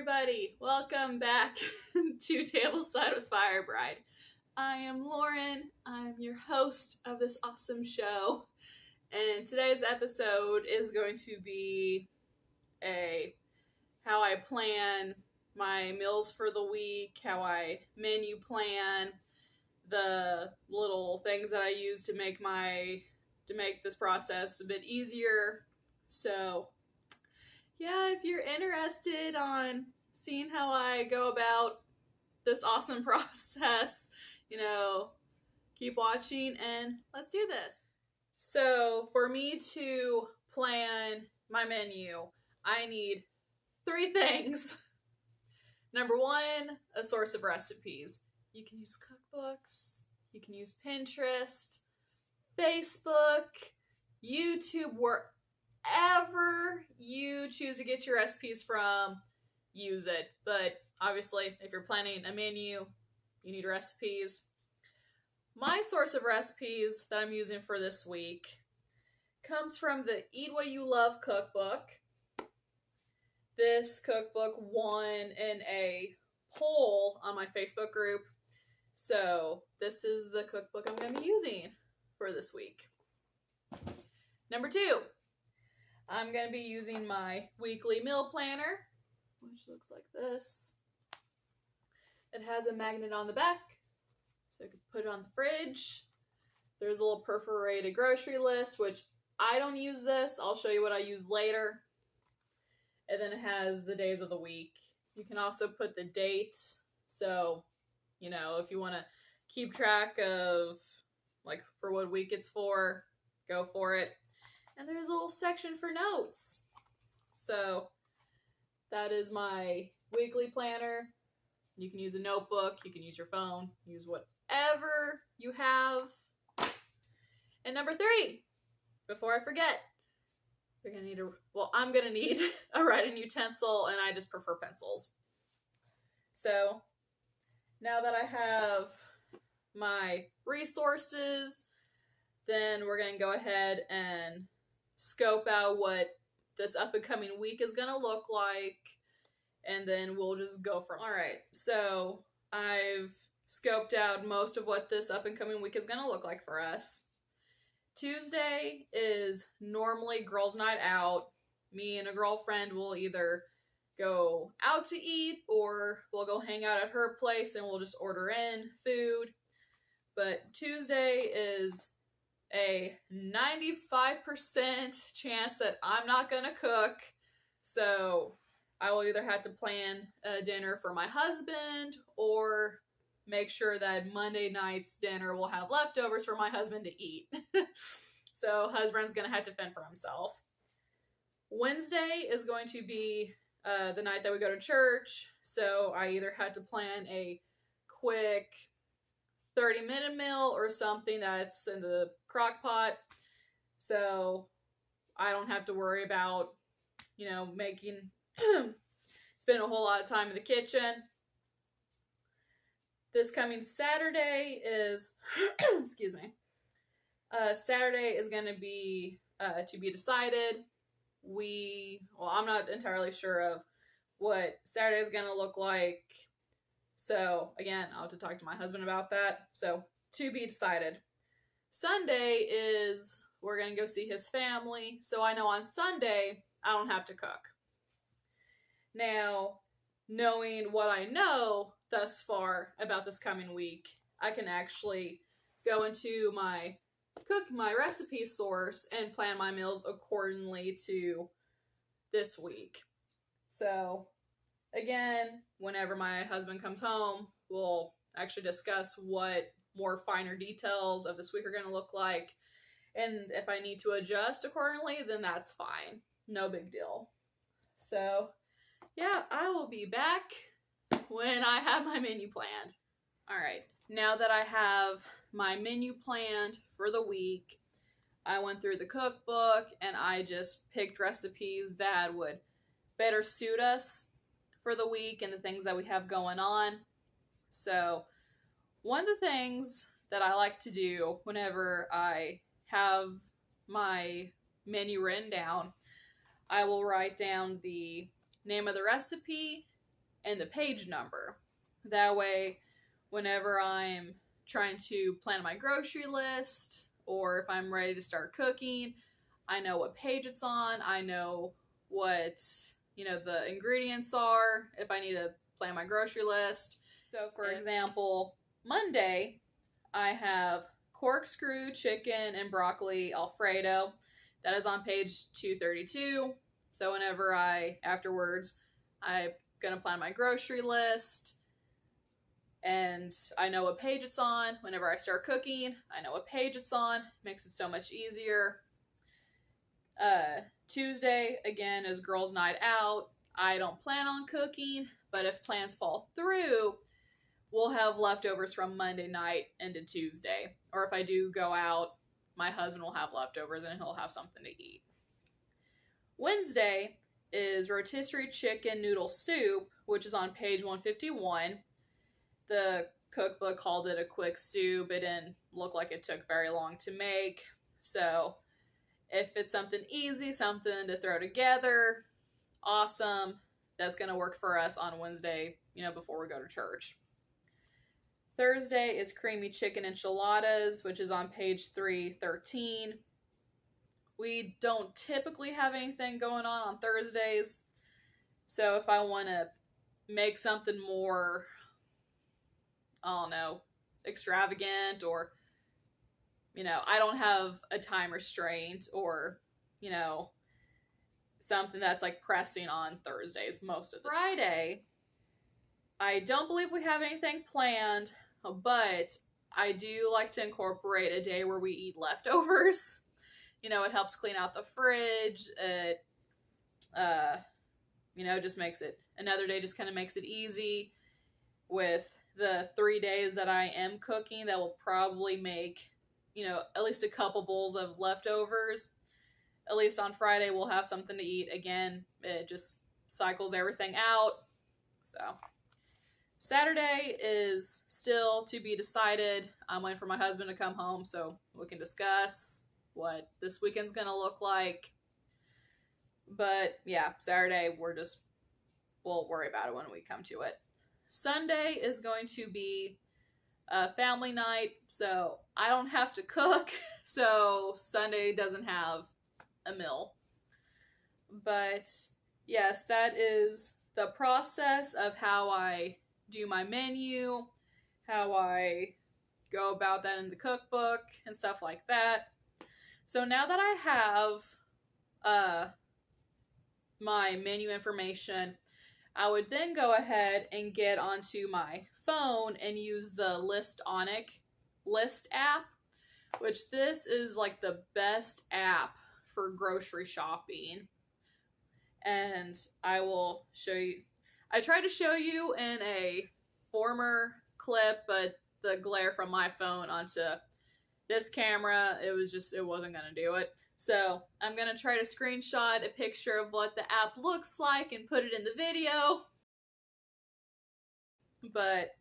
everybody. Welcome back to Tableside with Fire Bride. I am Lauren. I'm your host of this awesome show. And today's episode is going to be how I plan my meals for the week, how I menu plan, the little things that I use to make this process a bit easier. So yeah, if you're interested on seeing how I go about this awesome process, keep watching and let's do this. So for me to plan my menu, I need 3 things. Number 1, a source of recipes. You can use cookbooks, you can use Pinterest, Facebook, YouTube, wherever you choose to get your recipes from, use it. But obviously, if you're planning a menu, you need recipes. My source of recipes that I'm using for this week comes from the Eat What You Love cookbook. This cookbook won in a poll on my Facebook group, so this is the cookbook I'm going to be using for this week. Number 2, I'm going to be using my weekly meal planner, which looks like this. It has a magnet on the back, so I can put it on the fridge. There's a little perforated grocery list, which I don't use this. I'll show you what I use later. And then it has the days of the week. You can also put the date, so, if you want to keep track of, for what week it's for, go for it. And there's a little section for notes. So that is my weekly planner. You can use a notebook, you can use your phone, use whatever you have. And number 3, before I forget, I'm gonna need a writing utensil, and I just prefer pencils. So now that I have my resources, then we're gonna go ahead and scope out what this up and coming week is gonna look like, and then we'll just go from. All right, so I've scoped out most of what this up and coming week is gonna look like for us. Tuesday is normally girls' night out. Me and a girlfriend will either go out to eat or we'll go hang out at her place and we'll just order in food. But Tuesday is a 95% chance that I'm not gonna cook. So I will either have to plan a dinner for my husband or make sure that Monday night's dinner will have leftovers for my husband to eat. So husband's gonna have to fend for himself. Wednesday is going to be the night that we go to church. So I either had to plan a quick 30-minute meal or something that's in the crock pot. So I don't have to worry about, spending a whole lot of time in the kitchen. This coming Saturday is, excuse me, Saturday is going to be decided. I'm not entirely sure of what Saturday is going to look like. So again, I'll have to talk to my husband about that. So to be decided. Sunday is, we're going to go see his family. So I know on Sunday, I don't have to cook. Now, knowing what I know thus far about this coming week, I can actually go into my recipe source and plan my meals accordingly to this week. So again, whenever my husband comes home, we'll actually discuss what more finer details of this week are going to look like. And if I need to adjust accordingly, then that's fine. No big deal. So yeah, I will be back when I have my menu planned. All right, now that I have my menu planned for the week, I went through the cookbook and I just picked recipes that would better suit us for the week and the things that we have going on. So one of the things that I like to do whenever I have my menu written down, I will write down the name of the recipe and the page number. That way, whenever I'm trying to plan my grocery list, or if I'm ready to start cooking, I know what page it's on. I know what, the ingredients are if I need to plan my grocery list. So for example, Monday, I have corkscrew chicken and broccoli Alfredo. That is on page 232. So whenever afterwards, I'm going to plan my grocery list, and I know what page it's on. Whenever I start cooking, I know what page it's on. Makes it so much easier. Tuesday, again, is girls' night out. I don't plan on cooking, but if plans fall through, we'll have leftovers from Monday night into Tuesday. Or if I do go out, my husband will have leftovers and he'll have something to eat. Wednesday is rotisserie chicken noodle soup, which is on page 151. The cookbook called it a quick soup. It didn't look like it took very long to make. So if it's something easy, something to throw together, awesome. That's going to work for us on Wednesday, before we go to church. Thursday is creamy chicken enchiladas, which is on page 313. We don't typically have anything going on Thursdays. So if I want to make something more, extravagant, or, I don't have a time restraint, or, something that's like pressing on Thursdays most of the time. Friday, I don't believe we have anything planned, but I do like to incorporate a day where we eat leftovers. It helps clean out the fridge. It, just makes it, another day just kind of makes it easy. With the 3 days that I am cooking, that will probably make, at least a couple bowls of leftovers. At least on Friday, we'll have something to eat. Again, it just cycles everything out. So Saturday is still to be decided. I'm waiting for my husband to come home so we can discuss what this weekend's going to look like. But yeah, Saturday, we'll worry about it when we come to it. Sunday is going to be a family night, so I don't have to cook. So Sunday doesn't have a meal. But yes, that is the process of how I do my menu, how I go about that in the cookbook and stuff like that. So now that I have my menu information, I would then go ahead and get onto my phone and use the Listonic list app, which this is like the best app for grocery shopping. And I will show you. I tried to show you in a former clip, but the glare from my phone onto this camera, it wasn't going to do it. So I'm going to try to screenshot a picture of what the app looks like and put it in the video. But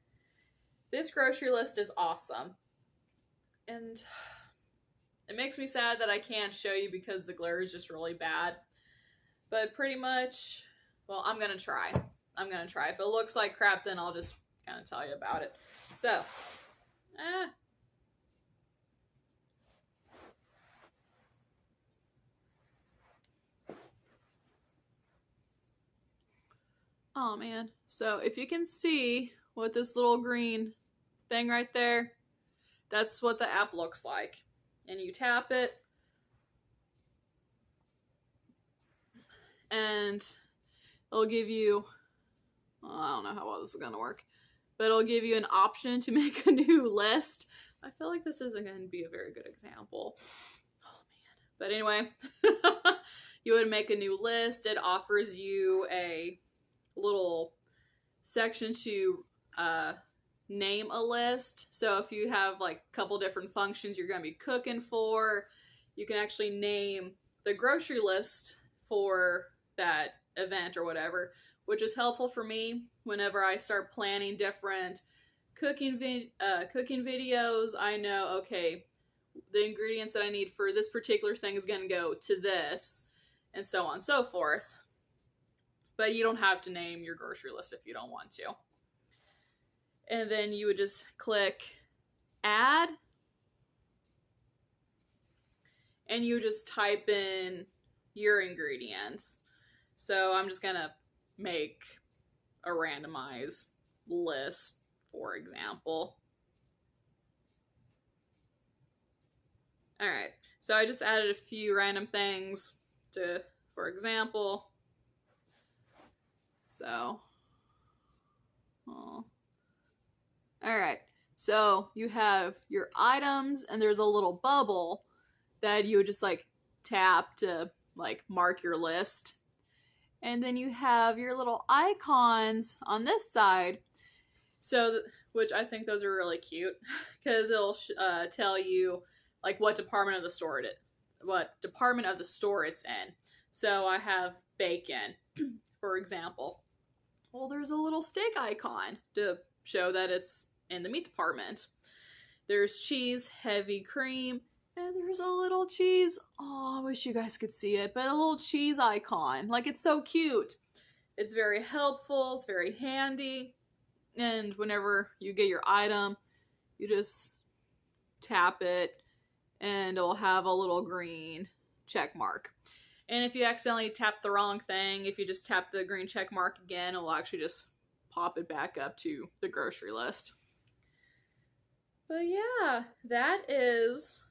this grocery list is awesome. And it makes me sad that I can't show you because the glare is just really bad. But pretty much, well, I'm going to try. If it looks like crap, then I'll just kind of tell you about it. So, oh man. So if you can see what this little green thing right there, that's what the app looks like. And you tap it, and it'll give you, well, I don't know how well this is going to work, but it'll give you an option to make a new list. I feel like this isn't going to be a very good example. Oh man. But anyway, you would make a new list. It offers you a little section to name a list. So if you have like a couple different functions you're going to be cooking for, you can actually name the grocery list for that event or whatever, which is helpful for me whenever I start planning different cooking videos. I know, okay, the ingredients that I need for this particular thing is going to go to this, and so on and so forth. But you don't have to name your grocery list if you don't want to. And then you would just click add. And you just type in your ingredients. So I'm just going to make a randomized list, for example. All right, so I just added a few random things to, for example. So, all right, so you have your items and there's a little bubble that you would just like tap to like mark your list. And then you have your little icons on this side. So, which I think those are really cute because it'll tell you like what department of the store it's in. So I have bacon, for example. Well, there's a little steak icon to show that it's in the meat department. There's cheese, heavy cream, and there's a little cheese. Oh, I wish you guys could see it, but a little cheese icon. Like, it's so cute. It's very helpful. It's very handy. And whenever you get your item, you just tap it and it'll have a little green check mark. And if you accidentally tap the wrong thing, if you just tap the green check mark again, it'll actually just pop it back up to the grocery list. But yeah, that is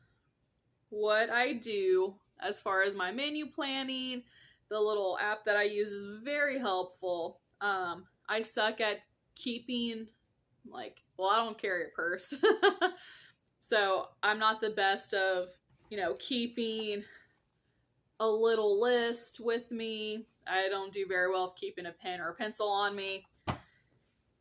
what I do as far as my menu planning. The little app that I use is very helpful. I suck at keeping, like, well, I don't carry a purse. So I'm not the best of, keeping a little list with me. I don't do very well with keeping a pen or a pencil on me.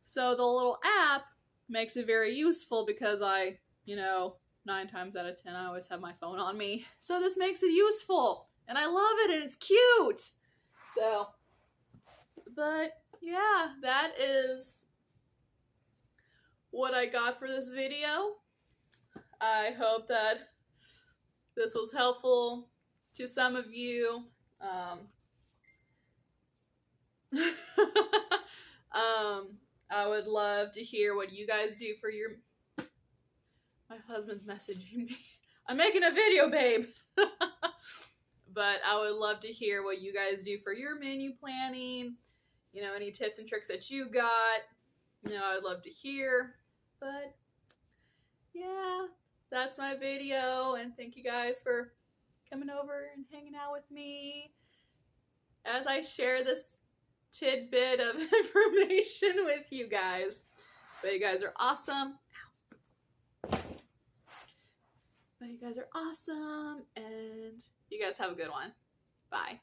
So the little app makes it very useful because I, 9 times out of 10, I always have my phone on me. So this makes it useful. And I love it and it's cute. So, but yeah, that is what I got for this video. I hope that this was helpful to some of you. I would love to hear what you guys do for your... My husband's messaging me. I'm making a video, babe. But I would love to hear what you guys do for your menu planning. Any tips and tricks that you got. I'd love to hear. But yeah, that's my video. And thank you guys for coming over and hanging out with me as I share this tidbit of information with you guys. But you guys are awesome. But you guys are awesome, and you guys have a good one. Bye.